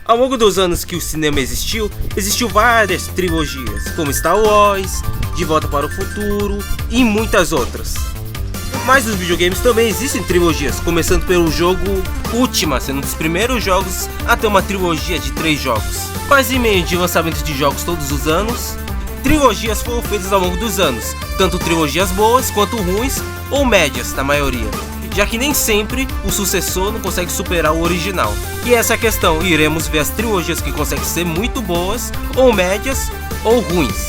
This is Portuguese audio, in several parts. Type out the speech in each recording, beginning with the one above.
Ao longo dos anos que o cinema existiu várias trilogias, como Star Wars, De Volta para o Futuro e muitas outras. Mas nos videogames também existem trilogias, começando pelo jogo Ultima, sendo um dos primeiros jogos a ter uma trilogia de 3 jogos. Mas em meio de lançamento de jogos todos os anos, trilogias foram feitas ao longo dos anos, tanto trilogias boas quanto ruins ou médias na maioria, já que nem sempre o sucessor não consegue superar o original. E essa é a questão, iremos ver as trilogias que conseguem ser muito boas, ou médias, ou ruins.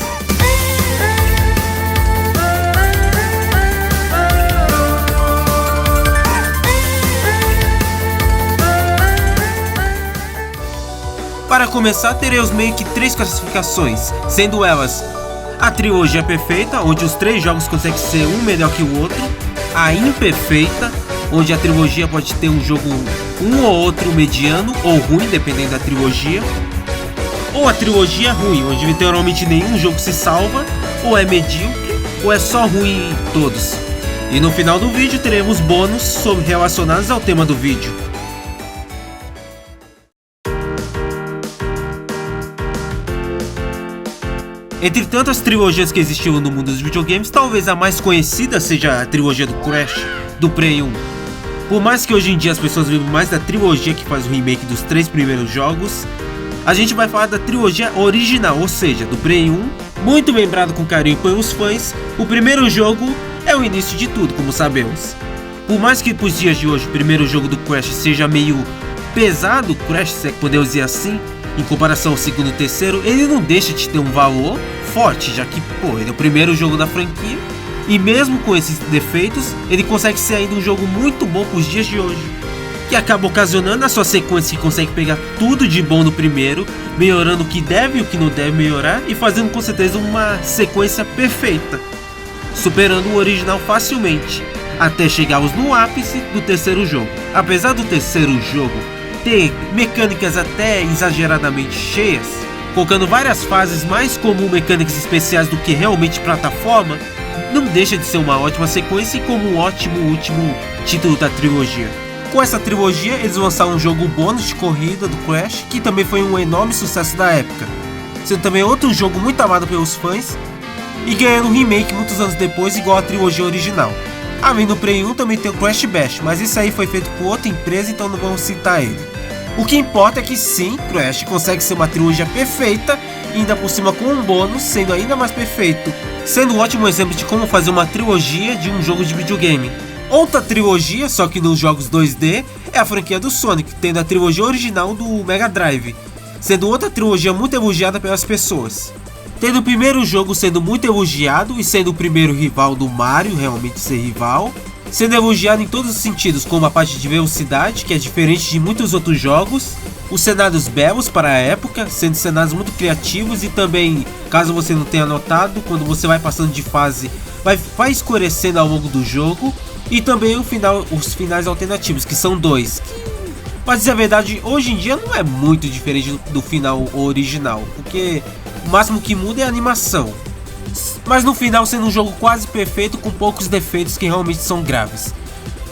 Para começar, teremos meio que 3 classificações, sendo elas a trilogia perfeita, onde os 3 jogos conseguem ser um melhor que o outro, a imperfeita, onde a trilogia pode ter um jogo um ou outro mediano ou ruim, dependendo da trilogia, ou a trilogia ruim, onde literalmente nenhum jogo se salva, ou é medíocre, ou é só ruim em todos. E no final do vídeo teremos bônus relacionados ao tema do vídeo. Entre tantas trilogias que existiam no mundo dos videogames, talvez a mais conhecida seja a trilogia do Crash, do Play 1. Por mais que hoje em dia as pessoas vivem mais da trilogia que faz o remake dos 3 primeiros jogos, a gente vai falar da trilogia original, ou seja, do Play 1, muito lembrado com carinho pelos fãs. O primeiro jogo é o início de tudo, como sabemos. Por mais que pros dias de hoje o primeiro jogo do Crash seja meio pesado, Crash, se é que podemos dizer assim, em comparação ao segundo e terceiro, ele não deixa de ter um valor forte, já que, ele é o primeiro jogo da franquia, e mesmo com esses defeitos, ele consegue ser ainda um jogo muito bom para os dias de hoje, que acaba ocasionando a sua sequência que consegue pegar tudo de bom no primeiro, melhorando o que deve e o que não deve melhorar, e fazendo com certeza uma sequência perfeita, superando o original facilmente, até chegarmos no ápice do terceiro jogo. Apesar do terceiro jogo ter mecânicas até exageradamente cheias, colocando várias fases mais como mecânicas especiais do que realmente plataforma, não deixa de ser uma ótima sequência e como um ótimo último título da trilogia. Com essa trilogia eles lançaram um jogo bônus de corrida do Crash, que também foi um enorme sucesso da época, sendo também outro jogo muito amado pelos fãs e ganhando um remake muitos anos depois igual à trilogia original. Além do Play 1 também tem o Crash Bash, mas isso aí foi feito por outra empresa, então não vamos citar ele. O que importa é que sim, Crash consegue ser uma trilogia perfeita, e ainda por cima com um bônus, sendo ainda mais perfeito, sendo um ótimo exemplo de como fazer uma trilogia de um jogo de videogame. Outra trilogia, só que nos jogos 2D, é a franquia do Sonic, tendo a trilogia original do Mega Drive, sendo outra trilogia muito elogiada pelas pessoas. Tendo o primeiro jogo sendo muito elogiado e sendo o primeiro rival do Mario, realmente ser rival, sendo elogiado em todos os sentidos, como a parte de velocidade, que é diferente de muitos outros jogos, os cenários belos para a época, sendo cenários muito criativos, e também, caso você não tenha notado, quando você vai passando de fase, vai escurecendo ao longo do jogo, e também os finais alternativos, que são 2. Pra dizer a verdade, hoje em dia não é muito diferente do final original, porque o máximo que muda é a animação. Mas no final sendo um jogo quase perfeito com poucos defeitos que realmente são graves.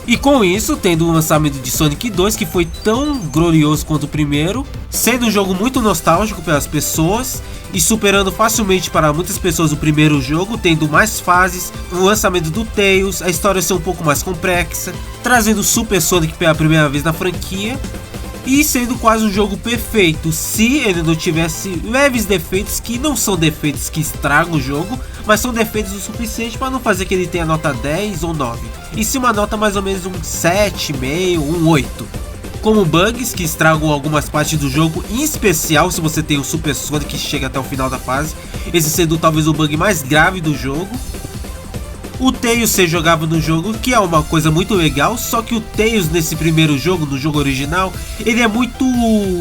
E com isso, tendo o lançamento de Sonic 2, que foi tão glorioso quanto o primeiro, sendo um jogo muito nostálgico pelas pessoas e superando facilmente para muitas pessoas o primeiro jogo, tendo mais fases, o lançamento do Tails, a história ser um pouco mais complexa, trazendo Super Sonic pela primeira vez na franquia, e sendo quase um jogo perfeito, se ele não tivesse leves defeitos, que não são defeitos que estragam o jogo, mas são defeitos o suficiente para não fazer que ele tenha nota 10 ou 9, e sim uma nota mais ou menos um 7,5, um 8. Como bugs que estragam algumas partes do jogo, em especial se você tem o Super Sonic que chega até o final da fase, esse sendo talvez o bug mais grave do jogo. O Tails ser jogável no jogo, que é uma coisa muito legal, só que o Tails nesse primeiro jogo, no jogo original, ele é muito...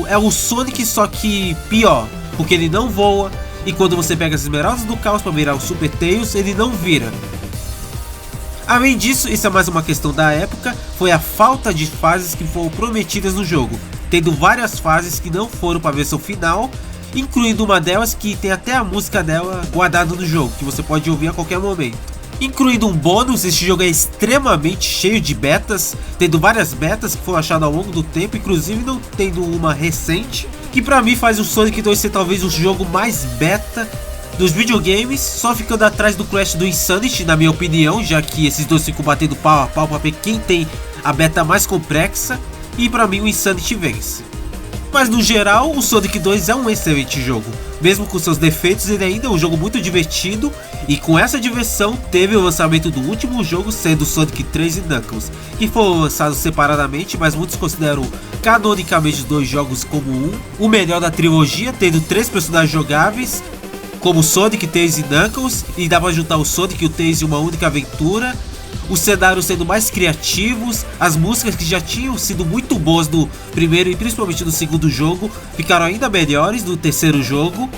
é o Sonic só que pior, porque ele não voa, e quando você pega as esmeraldas do caos para virar o Super Tails, ele não vira. Além disso, isso é mais uma questão da época, foi a falta de fases que foram prometidas no jogo, tendo várias fases que não foram para a versão final, incluindo uma delas que tem até a música dela guardada no jogo, que você pode ouvir a qualquer momento. Incluindo um bônus, este jogo é extremamente cheio de betas, tendo várias betas que foram achadas ao longo do tempo, inclusive não tendo uma recente, que pra mim faz o Sonic 2 ser talvez o jogo mais beta dos videogames, só ficando atrás do Crash do Insanity, na minha opinião, já que esses dois ficam batendo pau a pau pra ver quem tem a beta mais complexa, e pra mim o Insanity vence. Mas no geral, o Sonic 2 é um excelente jogo. Mesmo com seus defeitos, ele ainda é um jogo muito divertido, e com essa diversão teve o lançamento do último jogo, sendo Sonic 3 e Knuckles, que foram lançados separadamente, mas muitos consideram canonicamente os dois jogos como o melhor da trilogia, tendo 3 personagens jogáveis, como Sonic, Tails e Knuckles, e dá pra juntar o Sonic e o Tails em uma única aventura. Os cenários sendo mais criativos, as músicas que já tinham sido muito boas no primeiro e principalmente no segundo jogo, ficaram ainda melhores no terceiro jogo.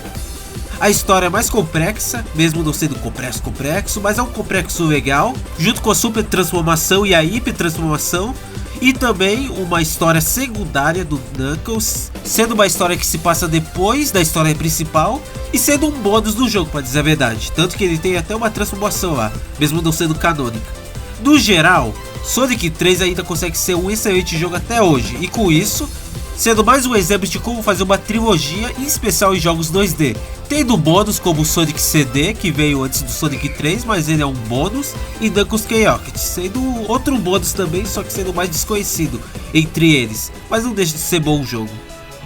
A história é mais complexa, mesmo não sendo complexo, mas é um complexo legal, junto com a super transformação e a hiper transformação. E também uma história secundária do Knuckles, sendo uma história que se passa depois da história principal e sendo um bônus do jogo, pra dizer a verdade. Tanto que ele tem até uma transformação lá, mesmo não sendo canônica. No geral, Sonic 3 ainda consegue ser um excelente jogo até hoje, e com isso, sendo mais um exemplo de como fazer uma trilogia, em especial em jogos 2D. Tendo bônus como o Sonic CD, que veio antes do Sonic 3, mas ele é um bônus, e Knuckles Chaotix, sendo outro bônus também, só que sendo mais desconhecido entre eles, mas não deixa de ser bom o jogo.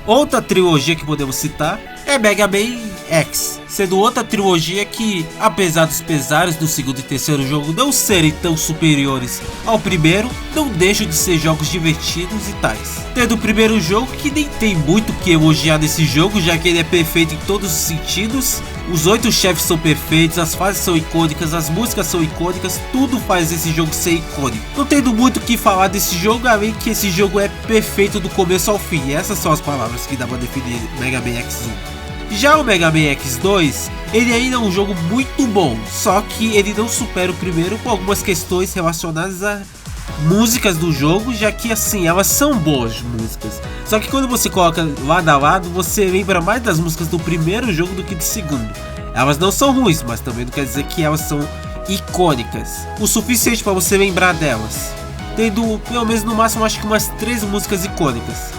Outra trilogia que podemos citar é Mega Man X, sendo outra trilogia que, apesar dos pesares do segundo e terceiro jogo não serem tão superiores ao primeiro, não deixam de ser jogos divertidos e tais. Tendo o primeiro jogo que nem tem muito o que elogiar nesse jogo, já que ele é perfeito em todos os sentidos, os 8 chefes são perfeitos, as fases são icônicas, as músicas são icônicas, tudo faz esse jogo ser icônico. Não tendo muito o que falar desse jogo, além que esse jogo é perfeito do começo ao fim, e essas são as palavras que dá pra definir Mega Man X1. Já o Mega Man X2, ele ainda é um jogo muito bom, só que ele não supera o primeiro por algumas questões relacionadas a músicas do jogo, já que assim, elas são boas músicas. Só que quando você coloca lado a lado, você lembra mais das músicas do primeiro jogo do que do segundo. Elas não são ruins, mas também não quer dizer que elas são icônicas o suficiente para você lembrar delas, tendo pelo menos no máximo acho que umas 3 músicas icônicas.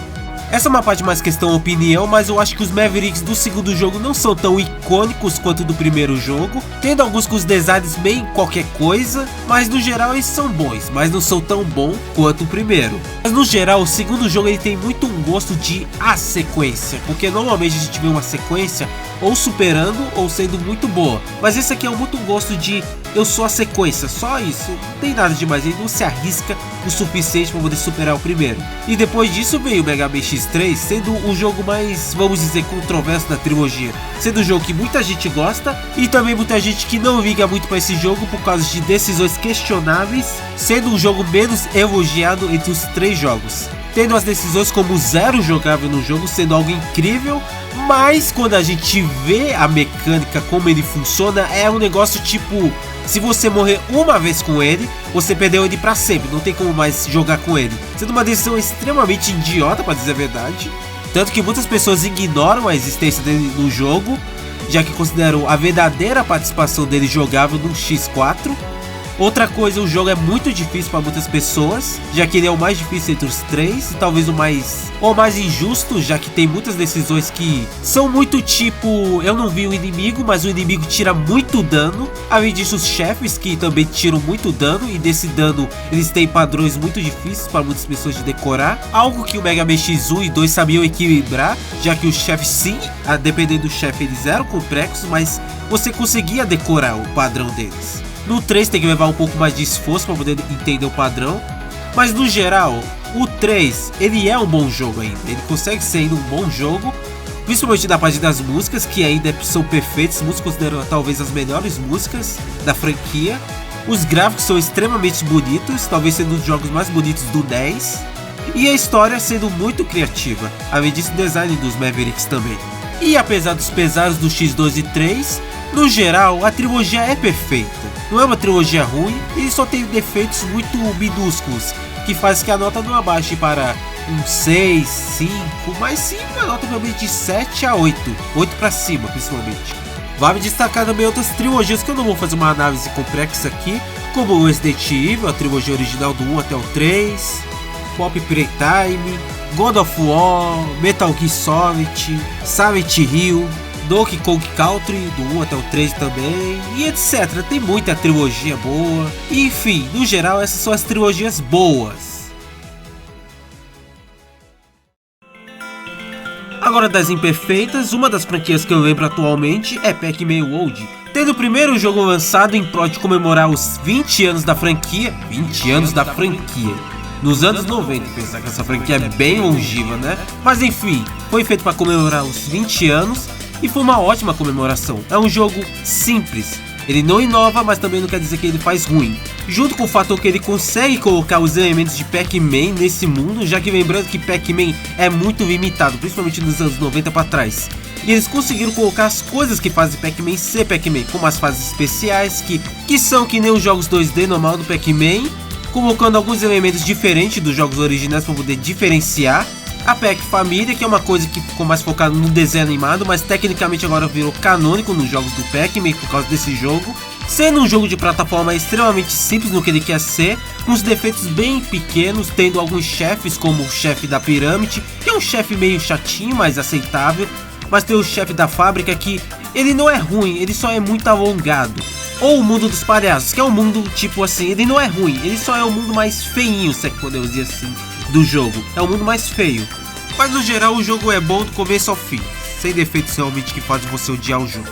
Essa é uma parte mais questão opinião, mas eu acho que os Mavericks do segundo jogo não são tão icônicos quanto do primeiro jogo, tendo alguns com os designs bem qualquer coisa, mas no geral eles são bons, mas não são tão bons quanto o primeiro. Mas no geral o segundo jogo ele tem muito um gosto de a sequência, porque normalmente a gente vê uma sequência ou superando ou sendo muito boa, mas esse aqui é muito um gosto de eu sou a sequência, só isso, não tem nada demais, ele não se arrisca o suficiente para poder superar o primeiro. E depois disso veio o Mega Man X3, sendo o jogo mais, vamos dizer, controverso da trilogia, sendo um jogo que muita gente gosta e também muita gente que não liga muito para esse jogo por causa de decisões questionáveis, sendo um jogo menos elogiado entre os 3 jogos, tendo as decisões como zero jogável no jogo sendo algo incrível, mas quando a gente vê a mecânica, como ele funciona, é um negócio tipo, se você morrer uma vez com ele, você perdeu ele pra sempre, não tem como mais jogar com ele, sendo uma decisão extremamente idiota, pra dizer a verdade, tanto que muitas pessoas ignoram a existência dele no jogo, já que consideram a verdadeira participação dele jogável no X4. Outra coisa, o jogo é muito difícil para muitas pessoas, já que ele é o mais difícil entre os 3 e talvez o mais injusto, já que tem muitas decisões que são muito tipo, eu não vi o inimigo, mas o inimigo tira muito dano. Além disso, os chefes que também tiram muito dano, e desse dano eles têm padrões muito difíceis para muitas pessoas de decorar, algo que o Mega Man X1 e 2 sabiam equilibrar, já que os chefes sim, dependendo do chefe eles eram complexos, mas você conseguia decorar o padrão deles. No 3 tem que levar um pouco mais de esforço para poder entender o padrão, mas no geral, o 3 ele é um bom jogo ainda, ele consegue ser ainda um bom jogo, principalmente da parte das músicas, que ainda são perfeitas, muitos consideram talvez as melhores músicas da franquia. Os gráficos são extremamente bonitos, talvez sendo um dos jogos mais bonitos do 10, e a história sendo muito criativa, além disso o design dos Mavericks também. E apesar dos pesares do X2 e 3, no geral a trilogia é perfeita. Não é uma trilogia ruim, ele só tem defeitos muito minúsculos, que faz que a nota não abaixe para um 6, 5, mas sim uma nota realmente de 7 a 8, 8 para cima principalmente. Vale destacar também outras trilogias que eu não vou fazer uma análise complexa aqui, como o Resident Evil, a trilogia original do 1 até o 3, Pop Playtime, God of War, Metal Gear Solid, Silent Hill, Donkey Kong Country, do 1 até o 3 também, e etc. Tem muita trilogia boa, e, enfim, no geral essas são as trilogias boas. Agora das imperfeitas, uma das franquias que eu lembro atualmente é Pac-Man World, tendo o primeiro jogo lançado em prol de comemorar os 20 anos da franquia, 20 anos da franquia, nos anos 90, pensar que essa franquia é bem longeva, né? Mas enfim, foi feito para comemorar os 20 anos e foi uma ótima comemoração. É um jogo simples, ele não inova, mas também não quer dizer que ele faz ruim. Junto com o fator que ele consegue colocar os elementos de Pac-Man nesse mundo, já que lembrando que Pac-Man é muito limitado, principalmente nos anos 90 para trás. E eles conseguiram colocar as coisas que fazem Pac-Man ser Pac-Man, como as fases especiais, que são que nem os jogos 2D normal do Pac-Man, colocando alguns elementos diferentes dos jogos originais para poder diferenciar. A Pac Família, que é uma coisa que ficou mais focada no desenho animado, mas tecnicamente agora virou canônico nos jogos do Pac-Man por causa desse jogo. Sendo um jogo de plataforma extremamente simples no que ele quer ser, com os defeitos bem pequenos, tendo alguns chefes como o chefe da pirâmide, que é um chefe meio chatinho, mas aceitável. Mas tem o chefe da fábrica que ele não é ruim, ele só é muito alongado. Ou o mundo dos palhaços, que é um mundo tipo assim, ele não é ruim, ele só é o mundo mais feinho, se é que podemos dizer assim, do jogo. É o mundo mais feio. Mas no geral o jogo é bom do começo ao fim, sem defeitos realmente que fazem você odiar o jogo.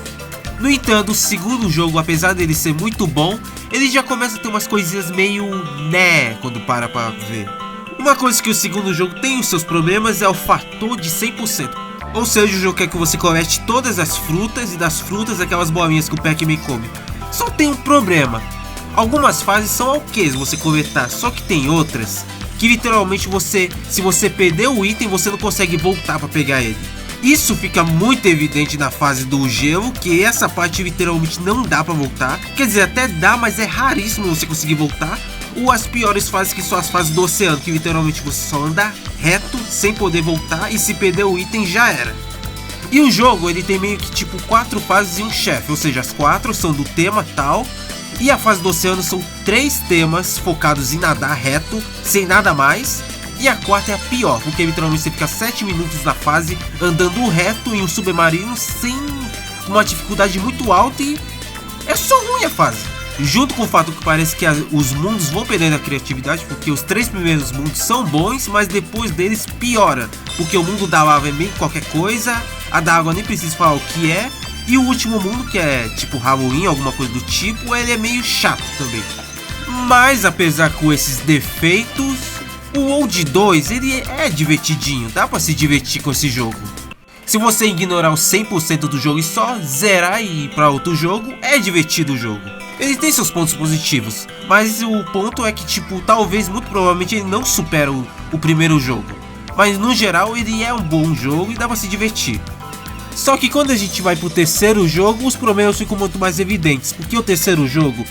No entanto, o segundo jogo, apesar dele ser muito bom, ele já começa a ter umas coisinhas meio né, quando para pra ver. Uma coisa que o segundo jogo tem os seus problemas é o fator de 100%. Ou seja, o jogo quer que você colete todas as frutas e das frutas aquelas bolinhas que o Pac-Man come. Só tem um problema. Algumas fases são ok você coletar, só que tem outras que literalmente se você perder o item, você não consegue voltar para pegar ele. Isso fica muito evidente na fase do gelo, que essa parte literalmente não dá para voltar. Quer dizer, até dá, mas é raríssimo você conseguir voltar. Ou as piores fases, que são as fases do oceano, que literalmente você só anda reto, sem poder voltar, e se perder o item já era. E o jogo, ele tem meio que tipo 4 fases e um chefe, ou seja, as 4 são do tema tal, e a fase do oceano são 3 temas focados em nadar reto, sem nada mais. E a quarta é a pior, porque literalmente você fica 7 minutos na fase andando reto em um submarino sem uma dificuldade muito alta e é só ruim a fase. Junto com o fato que parece que os mundos vão perdendo a criatividade, porque os 3 primeiros mundos são bons, mas depois deles piora, porque o mundo da lava é meio qualquer coisa, a da água nem preciso falar o que é, e o último mundo, que é tipo Halloween, alguma coisa do tipo, ele é meio chato também. Mas apesar com esses defeitos, o World 2 ele é divertidinho, dá pra se divertir com esse jogo. Se você ignorar os 100% do jogo e só zerar e ir pra outro jogo, é divertido o jogo. Ele tem seus pontos positivos, mas o ponto é que tipo, talvez, muito provavelmente ele não supera o primeiro jogo. Mas no geral ele é um bom jogo e dá pra se divertir. Só que quando a gente vai pro terceiro jogo, os problemas ficam muito mais evidentes, porque o terceiro jogo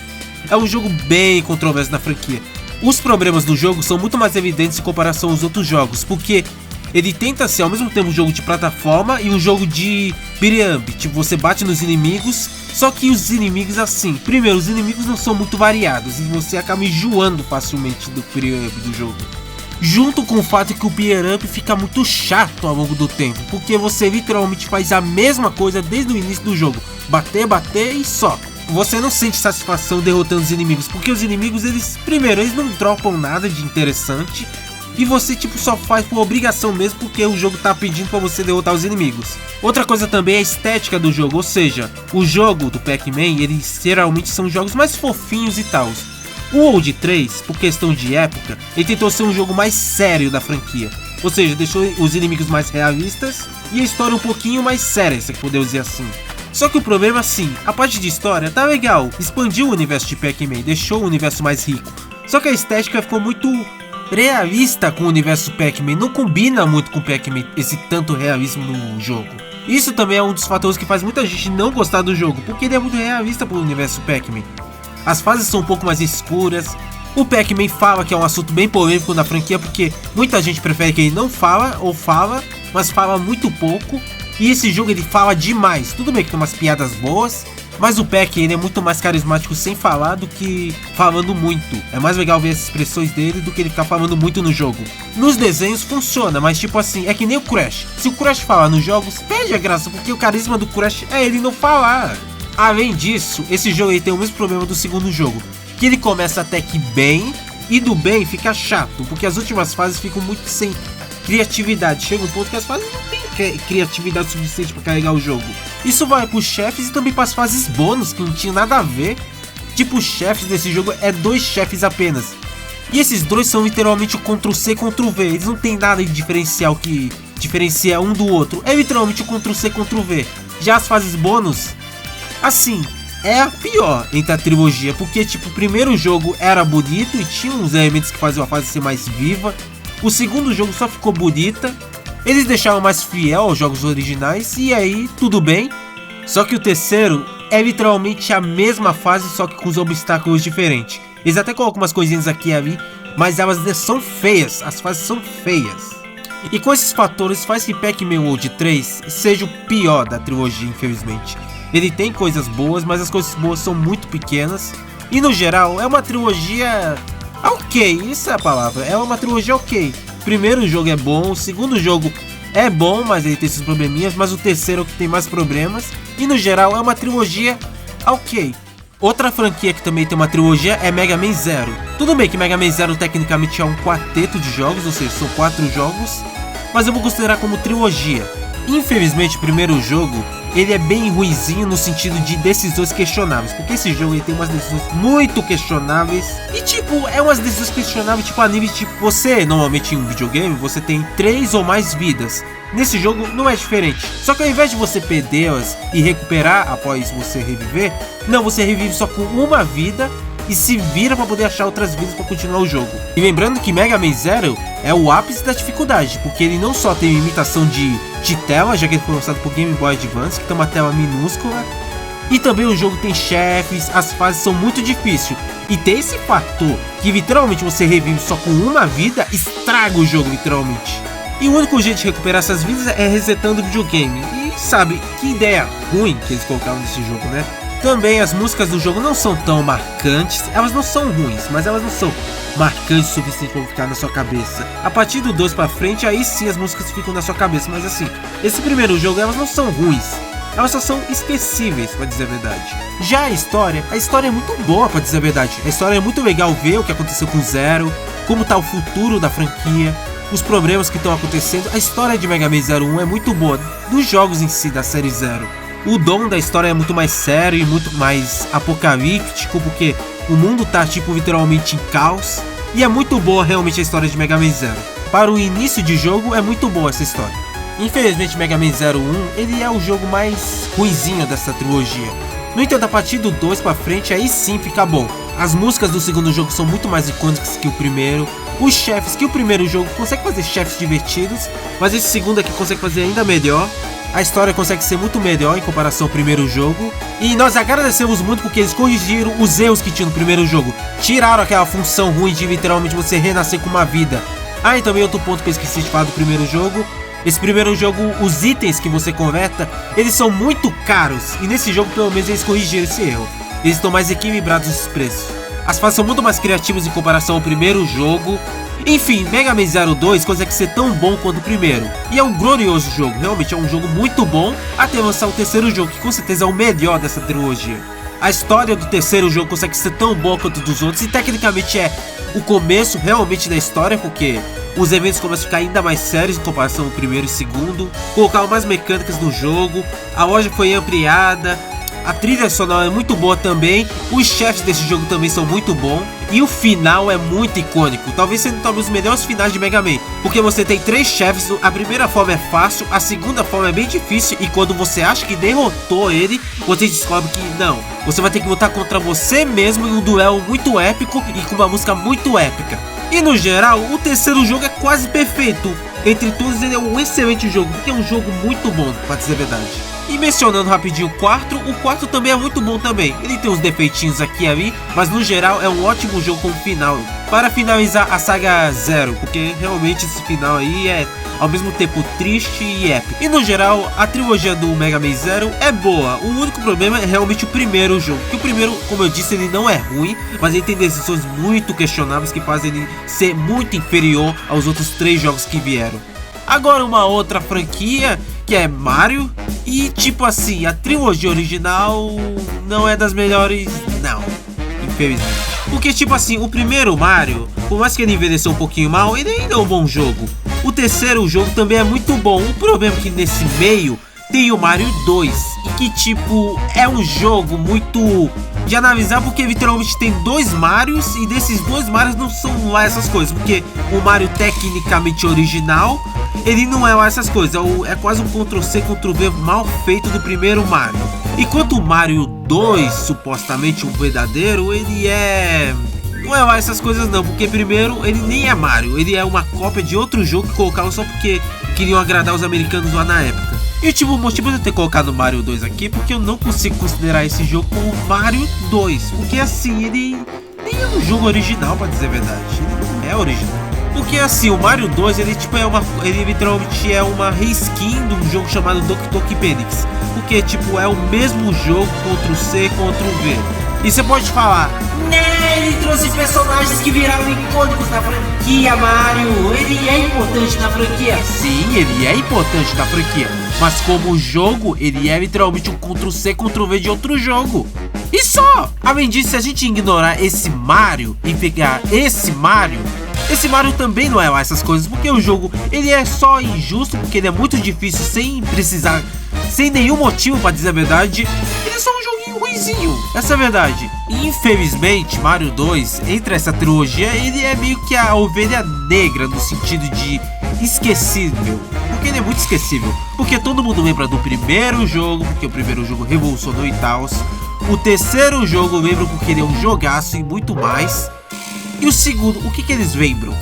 é um jogo bem controverso na franquia. Os problemas do jogo são muito mais evidentes em comparação aos outros jogos, porque ele tenta ser ao mesmo tempo um jogo de plataforma e um jogo de beat'em up, tipo você bate nos inimigos, só que os inimigos assim, primeiro os inimigos não são muito variados e você acaba enjoando facilmente do beat'em up do jogo. Junto com o fato que o beat'em up fica muito chato ao longo do tempo, porque você literalmente faz a mesma coisa desde o início do jogo, bater e só. Você não sente satisfação derrotando os inimigos, porque os inimigos, eles não dropam nada de interessante, e você tipo só faz por obrigação mesmo, porque o jogo tá pedindo pra você derrotar os inimigos. Outra coisa também é a estética do jogo, ou seja, o jogo do Pac-Man, eles geralmente são jogos mais fofinhos e tal. O World 3, por questão de época, ele tentou ser um jogo mais sério da franquia, ou seja, deixou os inimigos mais realistas e a história um pouquinho mais séria, se podemos dizer assim. Só que o problema é assim, a parte de história tá legal, expandiu o universo de Pac-Man, deixou o universo mais rico. Só que a estética ficou muito realista com o universo Pac-Man, não combina muito com Pac-Man esse tanto realismo no jogo. Isso também é um dos fatores que faz muita gente não gostar do jogo, porque ele é muito realista pro universo Pac-Man. As fases são um pouco mais escuras, o Pac-Man fala que é um assunto bem polêmico na franquia, porque muita gente prefere que ele não fala, ou fala, mas fala muito pouco. E esse jogo ele fala demais, tudo bem que tem umas piadas boas, Mas o Peck, ele é muito mais carismático sem falar do que falando muito. É mais legal ver as expressões dele do que ele ficar falando muito no jogo. Nos desenhos funciona, mas tipo assim, é que nem o Crash. Se o Crash falar nos jogos, perde a graça, porque o carisma do Crash é ele não falar. Além disso, esse jogo aí tem o mesmo problema do segundo jogo, que ele começa até que bem, e do bem fica chato, porque as últimas fases ficam muito sem criatividade. Chega um ponto que as fases não tem criatividade suficiente para carregar o jogo. Isso vai pros chefes e também para as fases bônus, que não tinha nada a ver. Tipo, os chefes desse jogo é 2 chefes apenas. E esses 2 são literalmente o Ctrl+C, Ctrl+V. Eles não tem nada de diferencial que diferencia um do outro. É literalmente o Ctrl+C, Ctrl+V. Já as fases bônus, assim, é a pior entre a trilogia. Porque, tipo, o primeiro jogo era bonito e tinha uns elementos que faziam a fase ser mais viva. O segundo jogo só ficou bonita. Eles deixaram mais fiel aos jogos originais e aí tudo bem. Só que o terceiro é literalmente a mesma fase, só que com os obstáculos diferentes. Eles até colocam umas coisinhas aqui e ali, mas elas são feias, as fases são feias. E com esses fatores faz que Pac-Man World 3 seja o pior da trilogia, infelizmente. Ele tem coisas boas, mas as coisas boas são muito pequenas. E no geral é uma trilogia ok, isso é a palavra, é uma trilogia ok. O primeiro jogo é bom, o segundo jogo é bom, mas ele tem seus probleminhas, mas o terceiro é o que tem mais problemas. E no geral é uma trilogia ok. Outra franquia que também tem uma trilogia é Mega Man Zero. Tudo bem que Mega Man Zero tecnicamente é um quarteto de jogos, ou seja, são 4 jogos, mas eu vou considerar como trilogia. Infelizmente o primeiro jogo, ele é bem ruinzinho no sentido de decisões questionáveis, porque esse jogo ele tem umas decisões muito questionáveis. E tipo, é umas decisões questionáveis tipo a nível de tipo, você normalmente em um videogame, você tem 3 ou mais vidas. Nesse jogo não é diferente, só que ao invés de você perdê-las e recuperar após você reviver, não, você revive só com uma vida e se vira para poder achar outras vidas para continuar o jogo. E lembrando que Mega Man Zero é o ápice da dificuldade, porque ele não só tem limitação de tela, já que ele foi lançado por Game Boy Advance, que tem uma tela minúscula, e também o jogo tem chefes, as fases são muito difíceis. E tem esse fator que literalmente você revive só com uma vida, estraga o jogo literalmente. E o único jeito de recuperar essas vidas é resetando o videogame. E sabe, que ideia ruim que eles colocaram nesse jogo, né? Também as músicas do jogo não são tão marcantes, elas não são ruins, mas elas não são marcantes o suficiente para ficar na sua cabeça. A partir do 2 pra frente, aí sim as músicas ficam na sua cabeça, mas assim, esse primeiro jogo elas não são ruins, elas só são esquecíveis, pra dizer a verdade. Já a história é muito boa, pra dizer a verdade. A história é muito legal ver o que aconteceu com o Zero, como tá o futuro da franquia, os problemas que estão acontecendo. A história de Mega Man Zero 1 é muito boa, dos jogos em si da série Zero. O dom da história é muito mais sério e muito mais apocalíptico, porque o mundo tá tipo literalmente em caos. E é muito boa realmente a história de Mega Man Zero. Para o início de jogo é muito boa essa história. Infelizmente Mega Man Zero 1 ele é o jogo mais ruinzinho dessa trilogia. No entanto, a partir do 2 pra frente aí sim fica bom. As músicas do segundo jogo são muito mais icônicas que o primeiro. Os chefes, que o primeiro jogo consegue fazer chefes divertidos, mas esse segundo aqui consegue fazer ainda melhor. A história consegue ser muito melhor em comparação ao primeiro jogo. E nós agradecemos muito porque eles corrigiram os erros que tinha no primeiro jogo. Tiraram aquela função ruim de literalmente você renascer com uma vida. Ah, e também outro ponto que eu esqueci de falar do primeiro jogo. Esse primeiro jogo, os itens que você converta, eles são muito caros. E nesse jogo pelo menos eles corrigiram esse erro. Eles estão mais equilibrados os preços. As fases são muito mais criativas em comparação ao primeiro jogo. Enfim, Mega Man Zero 2 consegue ser tão bom quanto o primeiro. E é um glorioso jogo, realmente é um jogo muito bom, até lançar o terceiro jogo, que com certeza é o melhor dessa trilogia. A história do terceiro jogo consegue ser tão boa quanto dos outros, e tecnicamente é o começo realmente da história, porque os eventos começam a ficar ainda mais sérios em comparação ao primeiro e segundo. Colocaram mais mecânicas no jogo, a loja foi ampliada, a trilha sonora é muito boa também, os chefes desse jogo também são muito bons. E o final é muito icônico, talvez sendo os melhores finais de Mega Man, porque você tem 3 chefes, a primeira forma é fácil, a segunda forma é bem difícil, e quando você acha que derrotou ele, você descobre que não, você vai ter que lutar contra você mesmo em um duelo muito épico e com uma música muito épica. E no geral, o terceiro jogo é quase perfeito, entre todos ele é um excelente jogo, porque é um jogo muito bom, pra dizer a verdade. E mencionando rapidinho o quarto também é muito bom também. Ele tem uns defeitinhos aqui e ali, mas no geral é um ótimo o jogo como final, para finalizar a saga Zero, porque realmente esse final aí é ao mesmo tempo triste e épico. E no geral, a trilogia do Mega Man Zero é boa. O único problema é realmente o primeiro jogo, que o primeiro, como eu disse, ele não é ruim, mas ele tem decisões muito questionáveis que fazem ele ser muito inferior aos outros 3 jogos que vieram. Agora uma outra franquia, que é Mario, e tipo assim, a trilogia original não é das melhores, não, infelizmente. Porque tipo assim, o primeiro Mario, por mais que ele envelheceu um pouquinho mal, ele ainda é um bom jogo. O terceiro jogo também é muito bom, o problema é que nesse meio tem o Mario 2, e que tipo, é um jogo muito de analisar, porque literalmente tem 2 Marios, e desses 2 Marios não são lá essas coisas, porque o Mario tecnicamente original, ele não é lá essas coisas, é quase um Ctrl+C, Ctrl+V mal feito do primeiro Mario. Enquanto o Mario 2, supostamente um verdadeiro, ele não é lá essas coisas não, porque primeiro ele nem é Mario, ele é uma cópia de outro jogo que colocaram só porque queriam agradar os americanos lá na época. E tipo, o motivo de eu ter colocado Mario 2 aqui, porque eu não consigo considerar esse jogo como Mario 2, porque assim, ele nem é um jogo original, pra dizer a verdade, ele não é original. Porque assim, o Mario 2, ele tipo ele literalmente é uma reskin de um jogo chamado Doki Doki Panics. Porque tipo, é o mesmo jogo, Ctrl+C, Ctrl+V. E você pode falar, né, ele trouxe personagens que viraram icônicos na franquia, Mario. Ele é importante na franquia. Sim, ele é importante na franquia. Mas como jogo, ele é literalmente um Ctrl+C, Ctrl+V de outro jogo. E só! Além disso, se a gente ignorar esse Mario e pegar esse Mario também não é lá essas coisas, porque o jogo ele é só injusto, porque ele é muito difícil sem nenhum motivo, pra dizer a verdade. Ele é só um joguinho ruinzinho, essa é a verdade. Infelizmente, Mario 2, entre essa trilogia, ele é meio que a ovelha negra no sentido de esquecível. Porque ele é muito esquecível, porque todo mundo lembra do primeiro jogo, porque o primeiro jogo revolucionou e tal. O terceiro jogo lembra porque ele é um jogaço e muito mais. E o segundo, o que eles lembram?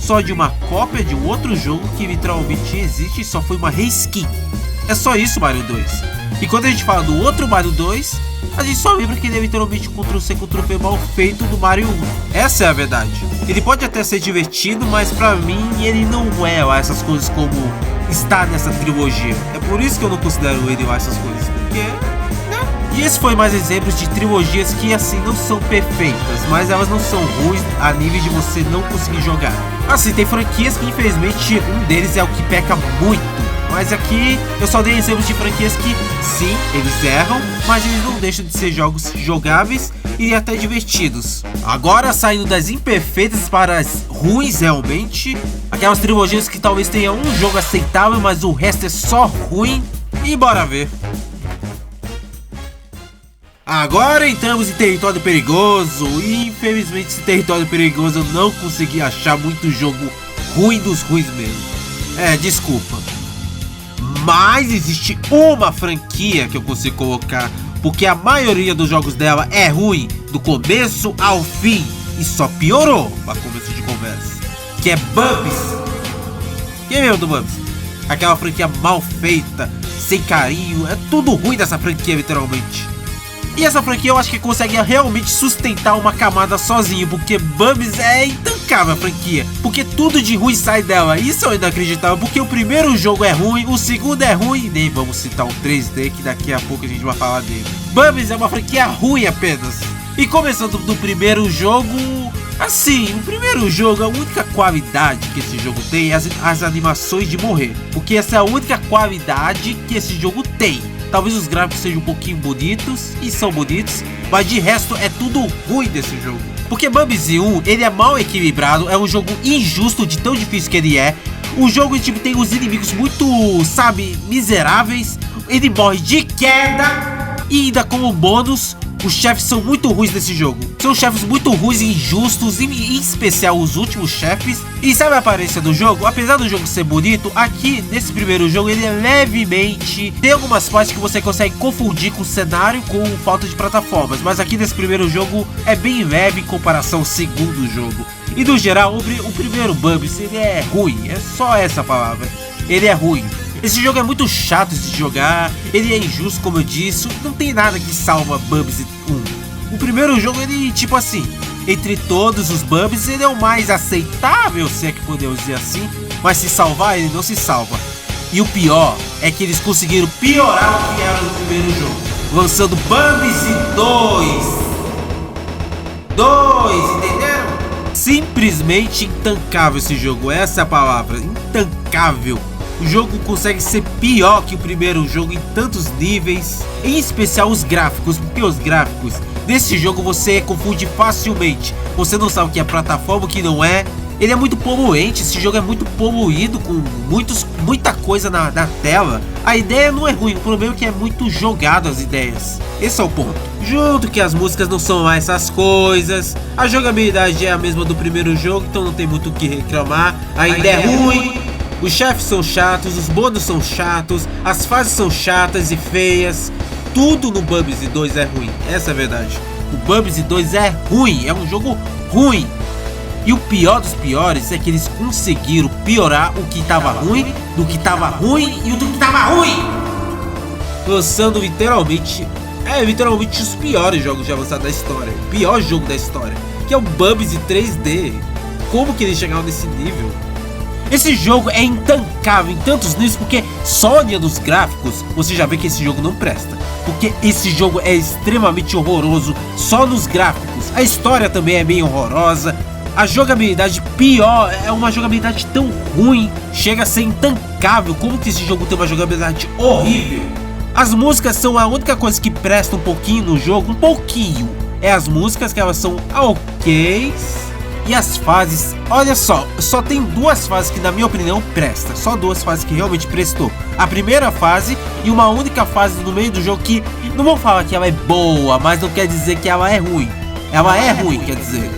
Só de uma cópia de um outro jogo que literalmente existe e só foi uma reskin. É só isso, Mario 2. E quando a gente fala do outro Mario 2, a gente só lembra que ele é literalmente Ctrl+C, Ctrl+V mal feito do Mario 1. Essa é a verdade. Ele pode até ser divertido, mas pra mim ele não é lá essas coisas como está nessa trilogia. É por isso que eu não considero ele lá essas coisas, porque... E esse foi mais exemplos de trilogias que assim não são perfeitas, mas elas não são ruins a nível de você não conseguir jogar. Assim, tem franquias que infelizmente um deles é o que peca muito, mas aqui eu só dei exemplos de franquias que sim, eles erram, mas eles não deixam de ser jogos jogáveis e até divertidos. Agora saindo das imperfeitas para as ruins realmente, aquelas trilogias que talvez tenha um jogo aceitável, mas o resto é só ruim, e bora ver. Agora entramos em território perigoso, e infelizmente esse território perigoso eu não consegui achar muito jogo ruim dos ruins mesmo. Desculpa. Mas existe uma franquia que eu consigo colocar, porque a maioria dos jogos dela é ruim, do começo ao fim, e só piorou para começo de conversa. Que é Bubs. Quem lembra do Bubs? Aquela franquia mal feita, sem carinho, é tudo ruim dessa franquia literalmente. E essa franquia eu acho que consegue realmente sustentar uma camada sozinho, porque Bubs é intancável a franquia, porque tudo de ruim sai dela. Isso é inacreditável, porque o primeiro jogo é ruim, o segundo é ruim, nem vamos citar o 3D que daqui a pouco a gente vai falar dele. Bubs é uma franquia ruim apenas. E começando do primeiro jogo, assim, o primeiro jogo, a única qualidade que esse jogo tem é as animações de morrer, porque essa é a única qualidade que esse jogo tem. Talvez os gráficos sejam um pouquinho bonitos, e são bonitos, mas de resto é tudo ruim desse jogo. Porque Bubs 1, ele é mal equilibrado, é um jogo injusto de tão difícil que ele é. O jogo tipo, tem os inimigos muito, sabe, miseráveis, ele morre de queda, e ainda como bônus, os chefes são muito ruins nesse jogo. São chefes muito ruins e injustos, em especial os últimos chefes. E sabe a aparência do jogo? Apesar do jogo ser bonito, aqui nesse primeiro jogo ele é levemente... Tem algumas partes que você consegue confundir com o cenário com falta de plataformas, mas aqui nesse primeiro jogo é bem leve em comparação ao segundo jogo. E no geral, o primeiro Bubs, ele é ruim, é só essa palavra. Ele é ruim. Esse jogo é muito chato de jogar, ele é injusto como eu disse, não tem nada que salva Bubs 1. O primeiro jogo ele tipo assim, Entre todos os Bubs, ele é o mais aceitável, se é que podemos dizer assim, mas se salvar, ele não se salva. E o pior é que eles conseguiram piorar o que era no primeiro jogo, lançando Bubsy 2, entenderam? Simplesmente intancável esse jogo, essa é a palavra, intancável. O jogo consegue ser pior que o primeiro jogo em tantos níveis, em especial os gráficos, porque os gráficos desse jogo você confunde facilmente. Você não sabe o que é plataforma, o que não é. Ele é muito poluente, esse jogo é muito poluído, com muita coisa na tela. A ideia não é ruim, o problema é que é muito jogado as ideias. Esse é o ponto. Junto que as músicas não são lá essas coisas, a jogabilidade é a mesma do primeiro jogo, então não tem muito o que reclamar. A ideia é ruim, os chefes são chatos, os bônus são chatos, as fases são chatas e feias. Tudo no Bubsy 2 é ruim, essa é a verdade. O Bubsy 2 é ruim, é um jogo ruim. E o pior dos piores é que eles conseguiram piorar o que estava ruim, do que estava ruim e o do que estava ruim, lançando literalmente os piores jogos já lançados da história. O pior jogo da história, que é o Bubsy 3D. Como que eles chegaram nesse nível? Esse jogo é intancável em tantos níveis, porque só olhando os gráficos você já vê que esse jogo não presta. Porque esse jogo é extremamente horroroso só nos gráficos. A história também é bem horrorosa. A jogabilidade pior, é uma jogabilidade tão ruim, chega a ser intancável. Como que esse jogo tem uma jogabilidade horrível? As músicas são a única coisa que presta um pouquinho no jogo, um pouquinho. É as músicas, que elas são ok. E as fases, olha só tem duas fases que na minha opinião presta. Só duas fases que realmente prestou. A primeira fase e uma única fase no meio do jogo que, não vou falar que ela é boa, mas não quer dizer que ela é ruim. Ela é ruim, quer dizer.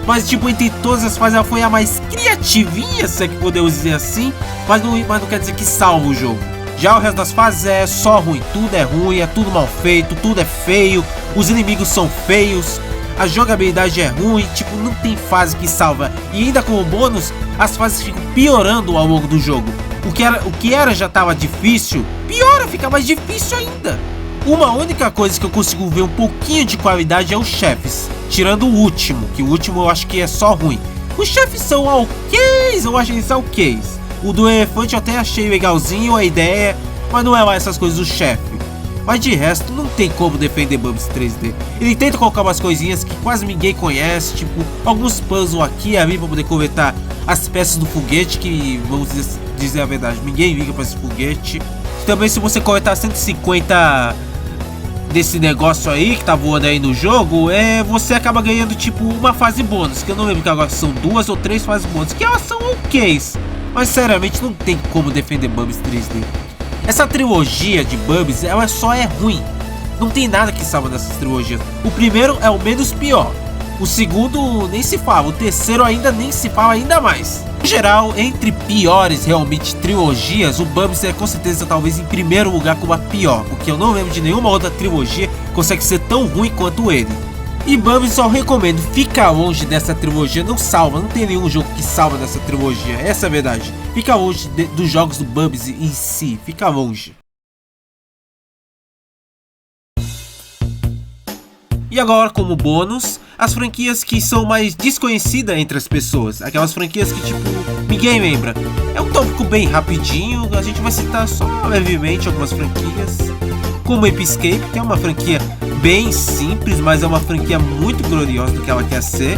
Mas tipo, entre todas as fases ela foi a mais criativinha, se é que podemos dizer assim. Mas não quer dizer que salva o jogo. Já o resto das fases é só ruim. Tudo é ruim, é tudo mal feito, tudo é feio. Os inimigos são feios. A jogabilidade é ruim, tipo, não tem fase que salva. E ainda como bônus, as fases ficam piorando ao longo do jogo. O que era já tava difícil, piora, fica mais difícil ainda. Uma única coisa que eu consigo ver um pouquinho de qualidade é os chefes, tirando o último, que o último eu acho que é só ruim. Os chefes são ok, eu acho eles ok. O do elefante eu até achei legalzinho a ideia, mas não é lá essas coisas do chefe. Mas de resto, não tem como defender Bubsy 3D. Ele tenta colocar umas coisinhas que quase ninguém conhece, tipo alguns puzzles aqui e ali pra poder coletar as peças do foguete, que vamos dizer a verdade, ninguém liga pra esse foguete. Também se você coletar 150 desse negócio aí que tá voando aí no jogo, você acaba ganhando tipo uma fase bônus, que eu não lembro que agora são 2 ou 3 fases bônus, que elas são ok. Mas seriamente não tem como defender Bubsy 3D. Essa trilogia de Bubsy, ela só é ruim. Não tem nada que salva dessas trilogias. O primeiro é o menos pior. O segundo nem se fala. O terceiro ainda nem se fala ainda mais. No geral, entre piores realmente trilogias, o Bubsy é com certeza talvez em primeiro lugar como a pior. Porque eu não lembro de nenhuma outra trilogia que consegue ser tão ruim quanto ele. E Bubsy só recomendo, fica longe dessa trilogia, não salva, não tem nenhum jogo que salva dessa trilogia, essa é a verdade. Fica longe dos jogos do Bubsy em si, fica longe. E agora, como bônus, as franquias que são mais desconhecidas entre as pessoas, aquelas franquias que tipo, ninguém lembra. É um tópico bem rapidinho, a gente vai citar só levemente algumas franquias. Como Ape Escape, que é uma franquia bem simples, mas é uma franquia muito gloriosa do que ela quer ser.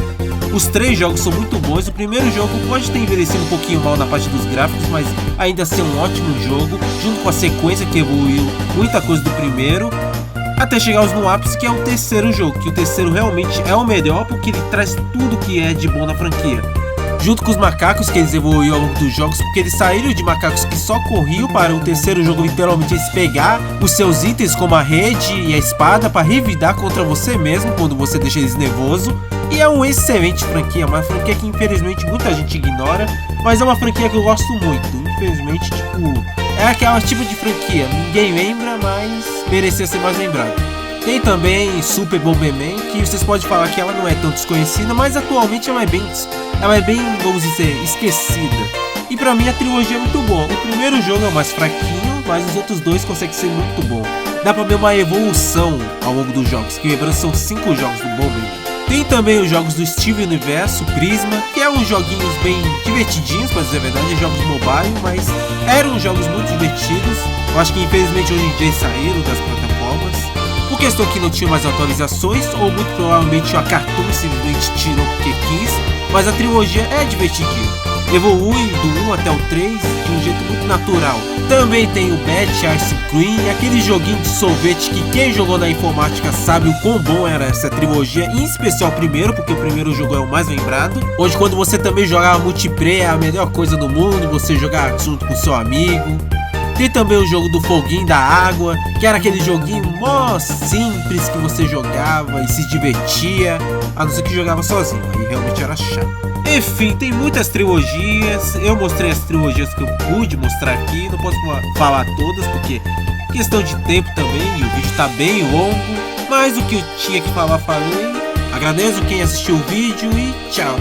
Os 3 jogos são muito bons. O primeiro jogo pode ter envelhecido um pouquinho mal na parte dos gráficos, mas ainda assim é um ótimo jogo, junto com a sequência que evoluiu muita coisa do primeiro, até chegar no ápice, que é o terceiro jogo, que o terceiro realmente é o melhor, porque ele traz tudo que é de bom na franquia. Junto com os macacos que eles evoluíram ao longo dos jogos, porque eles saíram de macacos que só corriam para o terceiro jogo literalmente eles pegar os seus itens como a rede e a espada para revidar contra você mesmo quando você deixa eles nervoso. E é uma excelente franquia, uma franquia que infelizmente muita gente ignora, mas é uma franquia que eu gosto muito. Infelizmente, tipo, é aquela tipo de franquia, ninguém lembra, mas merecia ser mais lembrado. Tem também Super Bomberman, que vocês podem falar que ela não é tão desconhecida, mas atualmente ela é bem, vamos dizer, esquecida. E pra mim a trilogia é muito boa. O primeiro jogo é o mais fraquinho, mas os outros 2 conseguem ser muito bom. Dá pra ver uma evolução ao longo dos jogos, que lembrando são 5 jogos do Bomberman. Tem também os jogos do Steven Universo, Prisma, que é uns joguinhos bem divertidinhos, pra dizer a verdade, jogos mobile, mas eram jogos muito divertidos. Eu acho que infelizmente hoje em dia saíram das plataformas, por questão que não tinha mais atualizações, ou muito provavelmente a Cartoon simplesmente tirou porque quis, mas a trilogia é divertidinha. Evolui do 1 até o 3 de um jeito muito natural. Também tem o Bat Ice Cream, aquele joguinho de sorvete que quem jogou na informática sabe o quão bom era essa trilogia, em especial o primeiro, porque o primeiro jogo é o mais lembrado. Onde quando você também jogava multiplayer é a melhor coisa do mundo, você jogar junto com seu amigo. Tem também o jogo do foguinho da água, que era aquele joguinho mó simples que você jogava e se divertia, a não ser que jogava sozinho, aí realmente era chato. Enfim, tem muitas trilogias, eu mostrei as trilogias que eu pude mostrar aqui, não posso falar todas porque questão de tempo também, e o vídeo tá bem longo, mas o que eu tinha que falar falei. Agradeço quem assistiu o vídeo e tchau!